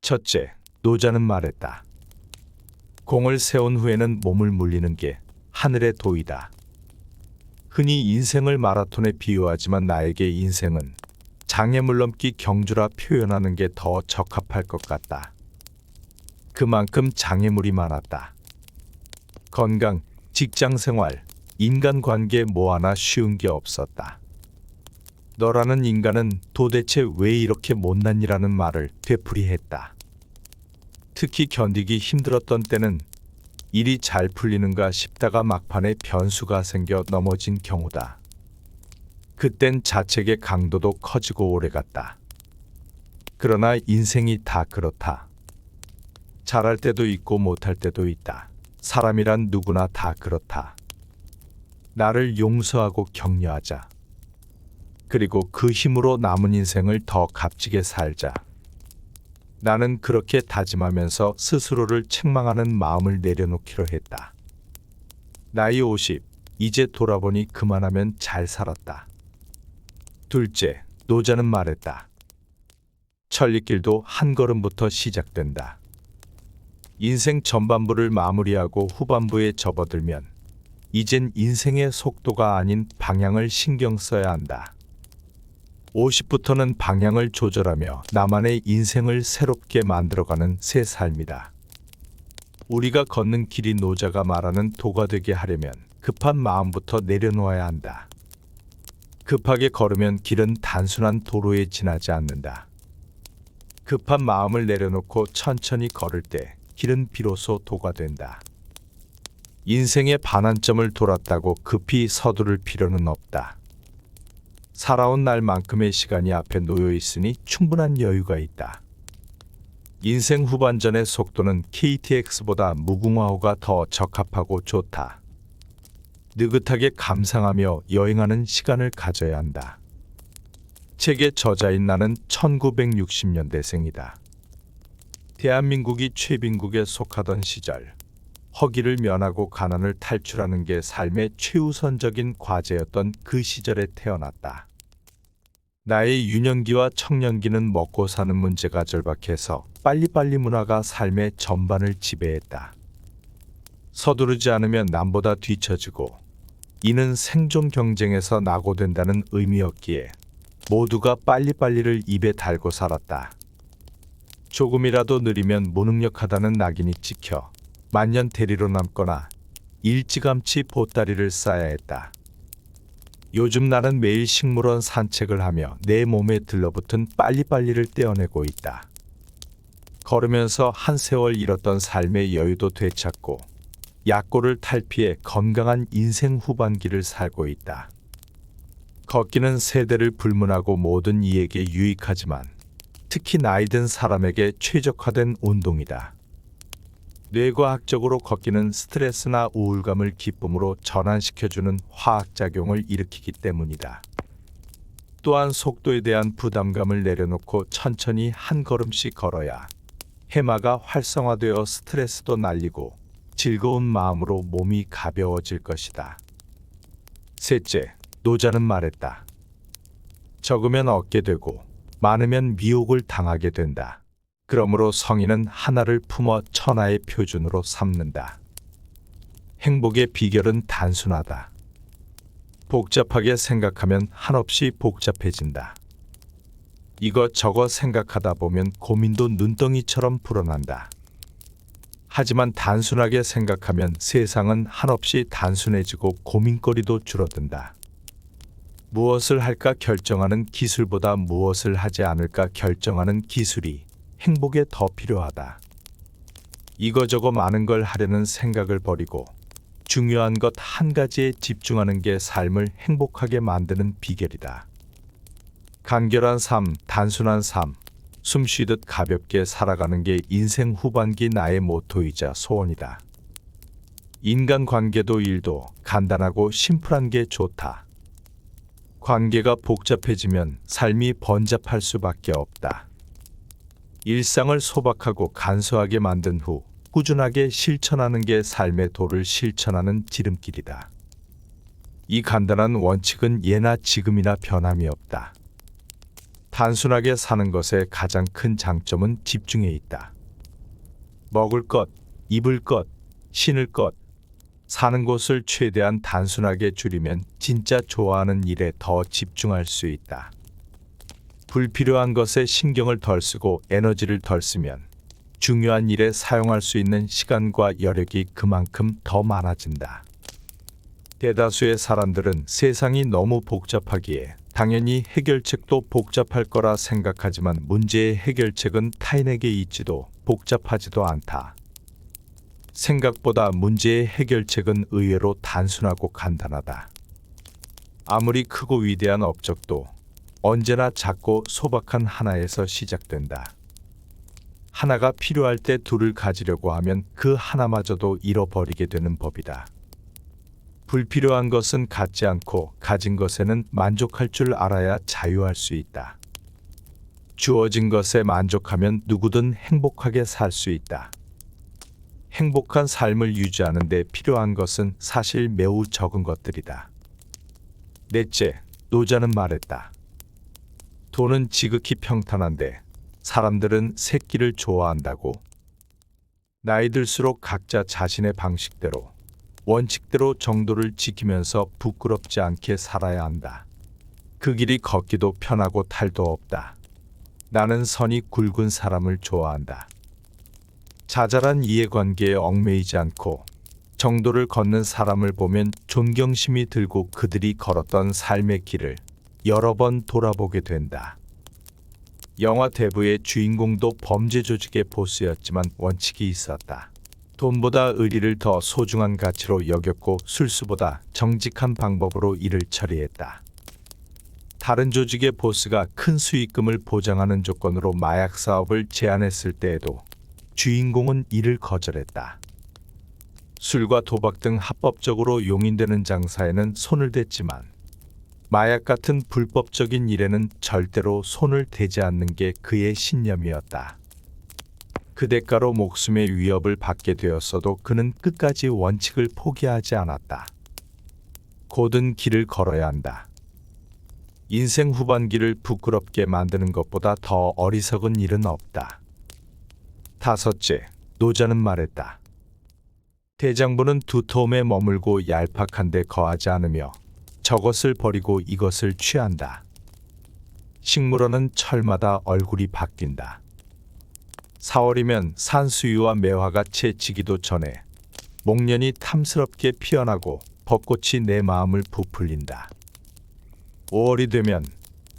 첫째, 노자는 말했다. 공을 세운 후에는 몸을 물리는 게 하늘의 도이다. 흔히 인생을 마라톤에 비유하지만 나에게 인생은 장애물 넘기 경주라 표현하는 게 더 적합할 것 같다. 그만큼 장애물이 많았다. 건강, 직장생활, 인간관계 뭐 하나 쉬운 게 없었다. 너라는 인간은 도대체 왜 이렇게 못났니라는 말을 되풀이했다. 특히 견디기 힘들었던 때는 일이 잘 풀리는가 싶다가 막판에 변수가 생겨 넘어진 경우다. 그땐 자책의 강도도 커지고 오래갔다. 그러나 인생이 다 그렇다. 잘할 때도 있고 못할 때도 있다. 사람이란 누구나 다 그렇다. 나를 용서하고 격려하자. 그리고 그 힘으로 남은 인생을 더 값지게 살자. 나는 그렇게 다짐하면서 스스로를 책망하는 마음을 내려놓기로 했다. 나이 50, 이제 돌아보니 그만하면 잘 살았다. 둘째, 노자는 말했다. 천리길도 한 걸음부터 시작된다. 인생 전반부를 마무리하고 후반부에 접어들면 이젠 인생의 속도가 아닌 방향을 신경 써야 한다. 50부터는 방향을 조절하며 나만의 인생을 새롭게 만들어가는 새 삶이다. 우리가 걷는 길이 노자가 말하는 도가 되게 하려면 급한 마음부터 내려놓아야 한다. 급하게 걸으면 길은 단순한 도로에 지나지 않는다. 급한 마음을 내려놓고 천천히 걸을 때 길은 비로소 도가 된다. 인생의 반환점을 돌았다고 급히 서두를 필요는 없다. 살아온 날만큼의 시간이 앞에 놓여 있으니 충분한 여유가 있다. 인생 후반전의 속도는 KTX보다 무궁화호가 더 적합하고 좋다. 느긋하게 감상하며 여행하는 시간을 가져야 한다. 책의 저자인 나는 1960년대생이다. 대한민국이 최빈국에 속하던 시절, 허기를 면하고 가난을 탈출하는 게 삶의 최우선적인 과제였던 그 시절에 태어났다. 나의 유년기와 청년기는 먹고 사는 문제가 절박해서 빨리빨리 문화가 삶의 전반을 지배했다. 서두르지 않으면 남보다 뒤처지고 이는 생존 경쟁에서 낙오된다는 의미였기에 모두가 빨리빨리를 입에 달고 살았다. 조금이라도 느리면 무능력하다는 낙인이 찍혀 만년 대리로 남거나 일찌감치 보따리를 싸야 했다. 요즘 나는 매일 식물원 산책을 하며 내 몸에 들러붙은 빨리빨리를 떼어내고 있다. 걸으면서 한 세월 잃었던 삶의 여유도 되찾고 약골을 탈피해 건강한 인생 후반기를 살고 있다. 걷기는 세대를 불문하고 모든 이에게 유익하지만 특히 나이 든 사람에게 최적화된 운동이다. 뇌과학적으로 걷기는 스트레스나 우울감을 기쁨으로 전환시켜주는 화학작용을 일으키기 때문이다. 또한 속도에 대한 부담감을 내려놓고 천천히 한 걸음씩 걸어야 해마가 활성화되어 스트레스도 날리고 즐거운 마음으로 몸이 가벼워질 것이다. 셋째, 노자는 말했다. 적으면 얻게 되고 많으면 미혹을 당하게 된다. 그러므로 성인은 하나를 품어 천하의 표준으로 삼는다. 행복의 비결은 단순하다. 복잡하게 생각하면 한없이 복잡해진다. 이것저것 생각하다 보면 고민도 눈덩이처럼 불어난다. 하지만 단순하게 생각하면 세상은 한없이 단순해지고 고민거리도 줄어든다. 무엇을 할까 결정하는 기술보다 무엇을 하지 않을까 결정하는 기술이 행복에 더 필요하다. 이거저거 많은 걸 하려는 생각을 버리고 중요한 것 한 가지에 집중하는 게 삶을 행복하게 만드는 비결이다. 간결한 삶, 단순한 삶, 숨 쉬듯 가볍게 살아가는 게 인생 후반기 나의 모토이자 소원이다. 인간관계도 일도 간단하고 심플한 게 좋다. 관계가 복잡해지면 삶이 번잡할 수밖에 없다. 일상을 소박하고 간소하게 만든 후 꾸준하게 실천하는 게 삶의 도를 실천하는 지름길이다. 이 간단한 원칙은 예나 지금이나 변함이 없다. 단순하게 사는 것의 가장 큰 장점은 집중에 있다. 먹을 것, 입을 것, 신을 것, 사는 곳을 최대한 단순하게 줄이면 진짜 좋아하는 일에 더 집중할 수 있다. 불필요한 것에 신경을 덜 쓰고 에너지를 덜 쓰면 중요한 일에 사용할 수 있는 시간과 여력이 그만큼 더 많아진다. 대다수의 사람들은 세상이 너무 복잡하기에 당연히 해결책도 복잡할 거라 생각하지만 문제의 해결책은 타인에게 있지도 복잡하지도 않다. 생각보다 문제의 해결책은 의외로 단순하고 간단하다. 아무리 크고 위대한 업적도 언제나 작고 소박한 하나에서 시작된다. 하나가 필요할 때 둘을 가지려고 하면 그 하나마저도 잃어버리게 되는 법이다. 불필요한 것은 갖지 않고 가진 것에는 만족할 줄 알아야 자유할 수 있다. 주어진 것에 만족하면 누구든 행복하게 살 수 있다. 행복한 삶을 유지하는 데 필요한 것은 사실 매우 적은 것들이다. 넷째, 노자는 말했다. 돈은 지극히 평탄한데 사람들은 새끼를 좋아한다고. 나이 들수록 각자 자신의 방식대로, 원칙대로 정도를 지키면서 부끄럽지 않게 살아야 한다. 그 길이 걷기도 편하고 탈도 없다. 나는 선이 굵은 사람을 좋아한다. 자잘한 이해관계에 얽매이지 않고 정도를 걷는 사람을 보면 존경심이 들고 그들이 걸었던 삶의 길을 여러 번 돌아보게 된다. 영화 대부의 주인공도 범죄 조직의 보스였지만 원칙이 있었다. 돈보다 의리를 더 소중한 가치로 여겼고 술수보다 정직한 방법으로 일을 처리했다. 다른 조직의 보스가 큰 수익금을 보장하는 조건으로 마약 사업을 제안했을 때에도 주인공은 이를 거절했다. 술과 도박 등 합법적으로 용인되는 장사에는 손을 댔지만 마약 같은 불법적인 일에는 절대로 손을 대지 않는 게 그의 신념이었다. 그 대가로 목숨의 위협을 받게 되었어도 그는 끝까지 원칙을 포기하지 않았다. 곧은 길을 걸어야 한다. 인생 후반기를 부끄럽게 만드는 것보다 더 어리석은 일은 없다. 다섯째, 노자는 말했다. 대장부는 두터움에 머물고 얄팍한 데 거하지 않으며 저것을 버리고 이것을 취한다. 식물원은 철마다 얼굴이 바뀐다. 4월이면 산수유와 매화가 채지기도 전에 목련이 탐스럽게 피어나고 벚꽃이 내 마음을 부풀린다. 5월이 되면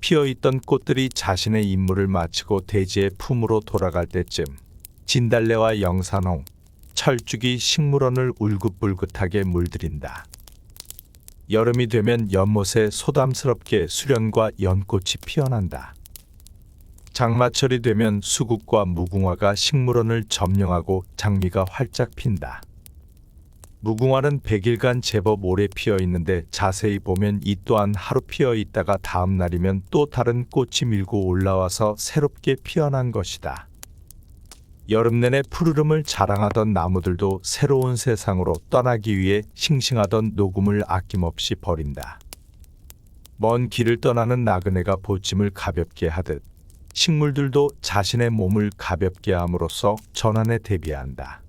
피어있던 꽃들이 자신의 임무를 마치고 대지의 품으로 돌아갈 때쯤 진달래와 영산홍, 철쭉이 식물원을 울긋불긋하게 물들인다. 여름이 되면 연못에 소담스럽게 수련과 연꽃이 피어난다. 장마철이 되면 수국과 무궁화가 식물원을 점령하고 장미가 활짝 핀다. 무궁화는 100일간 제법 오래 피어 있는데 자세히 보면 이 또한 하루 피어 있다가 다음 날이면 또 다른 꽃이 밀고 올라와서 새롭게 피어난 것이다. 여름 내내 푸르름을 자랑하던 나무들도 새로운 세상으로 떠나기 위해 싱싱하던 녹음을 아낌없이 버린다. 먼 길을 떠나는 나그네가 보침을 가볍게 하듯 식물들도 자신의 몸을 가볍게 함으로써 전환에 대비한다.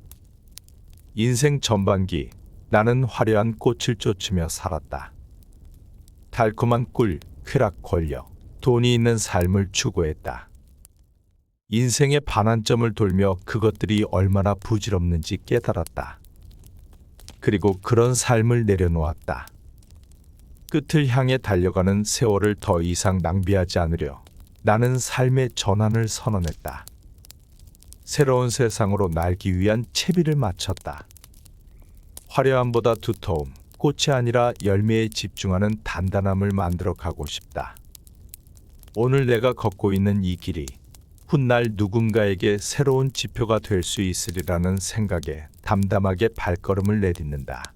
인생 전반기 나는 화려한 꽃을 쫓으며 살았다. 달콤한 꿀, 쾌락, 권력, 돈이 있는 삶을 추구했다. 인생의 반환점을 돌며 그것들이 얼마나 부질없는지 깨달았다. 그리고 그런 삶을 내려놓았다. 끝을 향해 달려가는 세월을 더 이상 낭비하지 않으려 나는 삶의 전환을 선언했다. 새로운 세상으로 날기 위한 채비를 마쳤다. 화려함보다 두터움, 꽃이 아니라 열매에 집중하는 단단함을 만들어 가고 싶다. 오늘 내가 걷고 있는 이 길이 훗날 누군가에게 새로운 지표가 될 수 있으리라는 생각에 담담하게 발걸음을 내딛는다.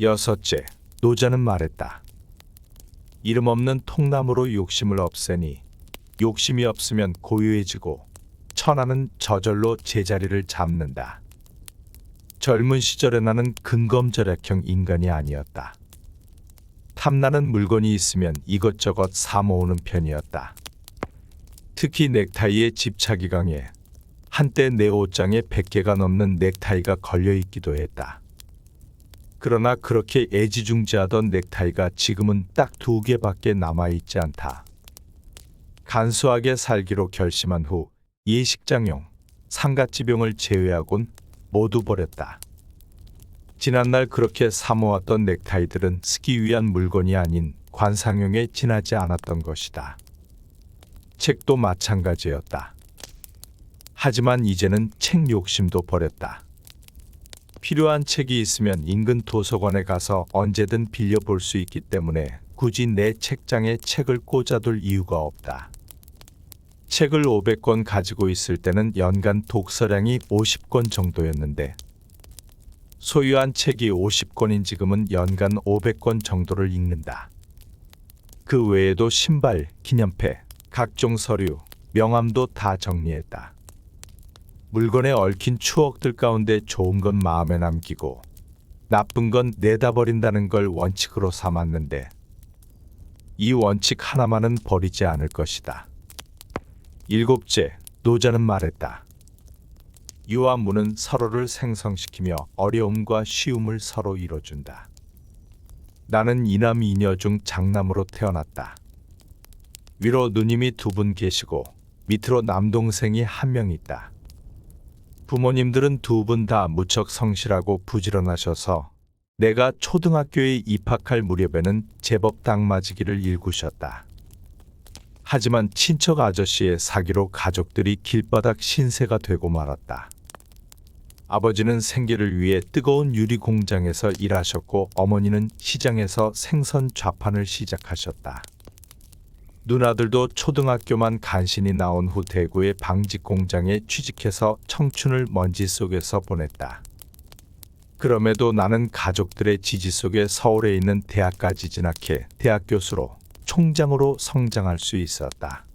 여섯째, 노자는 말했다. 이름 없는 통나무로 욕심을 없애니 욕심이 없으면 고요해지고 천하는 저절로 제자리를 잡는다. 젊은 시절에 나는 근검절약형 인간이 아니었다. 탐나는 물건이 있으면 이것저것 사 모으는 편이었다. 특히 넥타이에 집착이 강해 한때 내 옷장에 100개가 넘는 넥타이가 걸려 있기도 했다. 그러나 그렇게 애지중지하던 넥타이가 지금은 딱 2개밖에 남아있지 않다. 간소하게 살기로 결심한 후 예식장용, 상갓집용을 제외하곤 모두 버렸다. 지난날 그렇게 사모았던 넥타이들은 쓰기 위한 물건이 아닌 관상용에 지나지 않았던 것이다. 책도 마찬가지였다. 하지만 이제는 책 욕심도 버렸다. 필요한 책이 있으면 인근 도서관에 가서 언제든 빌려볼 수 있기 때문에 굳이 내 책장에 책을 꽂아둘 이유가 없다. 책을 500권 가지고 있을 때는 연간 독서량이 50권 정도였는데 소유한 책이 50권인 지금은 연간 500권 정도를 읽는다. 그 외에도 신발, 기념패, 각종 서류, 명함도 다 정리했다. 물건에 얽힌 추억들 가운데 좋은 건 마음에 남기고 나쁜 건 내다 버린다는 걸 원칙으로 삼았는데 이 원칙 하나만은 버리지 않을 것이다. 7째, 노자는 말했다. 유와 무는 서로를 생성시키며 어려움과 쉬움을 서로 이뤄준다. 나는 이남 이녀 중 장남으로 태어났다. 위로 누님이 2분 계시고 밑으로 남동생이 1명 있다. 부모님들은 2분 다 무척 성실하고 부지런하셔서 내가 초등학교에 입학할 무렵에는 제법 당맞이기를 일구셨다. 하지만 친척 아저씨의 사기로 가족들이 길바닥 신세가 되고 말았다. 아버지는 생계를 위해 뜨거운 유리 공장에서 일하셨고 어머니는 시장에서 생선 좌판을 시작하셨다. 누나들도 초등학교만 간신히 나온 후 대구의 방직 공장에 취직해서 청춘을 먼지 속에서 보냈다. 그럼에도 나는 가족들의 지지 속에 서울에 있는 대학까지 진학해 대학 교수로 총장으로 성장할 수 있었다.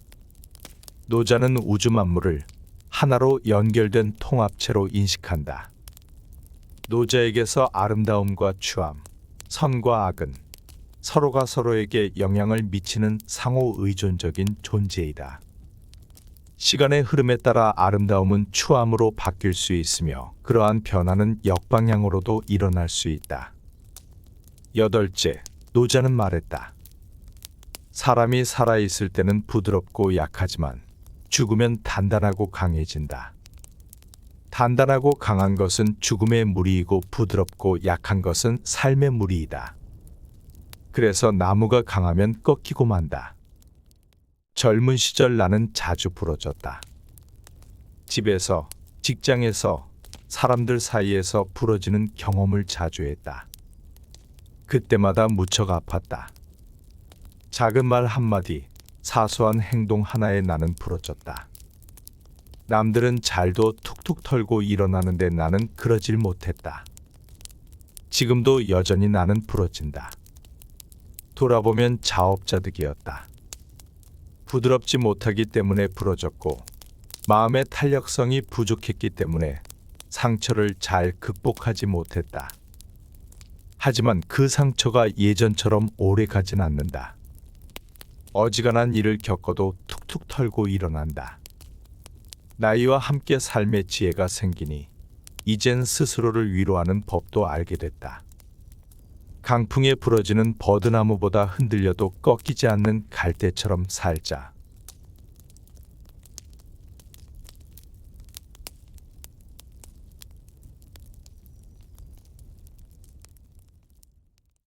노자는 우주 만물을 하나로 연결된 통합체로 인식한다. 노자에게서 아름다움과 추함, 선과 악은 서로가 서로에게 영향을 미치는 상호 의존적인 존재이다. 시간의 흐름에 따라 아름다움은 추함으로 바뀔 수 있으며 그러한 변화는 역방향으로도 일어날 수 있다. 8째, 노자는 말했다. 사람이 살아있을 때는 부드럽고 약하지만 죽으면 단단하고 강해진다. 단단하고 강한 것은 죽음의 무리이고 부드럽고 약한 것은 삶의 무리이다. 그래서 나무가 강하면 꺾이고 만다. 젊은 시절 나는 자주 부러졌다. 집에서, 직장에서, 사람들 사이에서 부러지는 경험을 자주 했다. 그때마다 무척 아팠다. 작은 말 한마디, 사소한 행동 하나에 나는 부러졌다. 남들은 잘도 툭툭 털고 일어나는데 나는 그러질 못했다. 지금도 여전히 나는 부러진다. 돌아보면 자업자득이었다. 부드럽지 못하기 때문에 부러졌고 마음의 탄력성이 부족했기 때문에 상처를 잘 극복하지 못했다. 하지만 그 상처가 예전처럼 오래 가진 않는다. 어지간한 일을 겪어도 툭툭 털고 일어난다. 나이와 함께 삶의 지혜가 생기니 이젠 스스로를 위로하는 법도 알게 됐다. 강풍에 부러지는 버드나무보다 흔들려도 꺾이지 않는 갈대처럼 살자.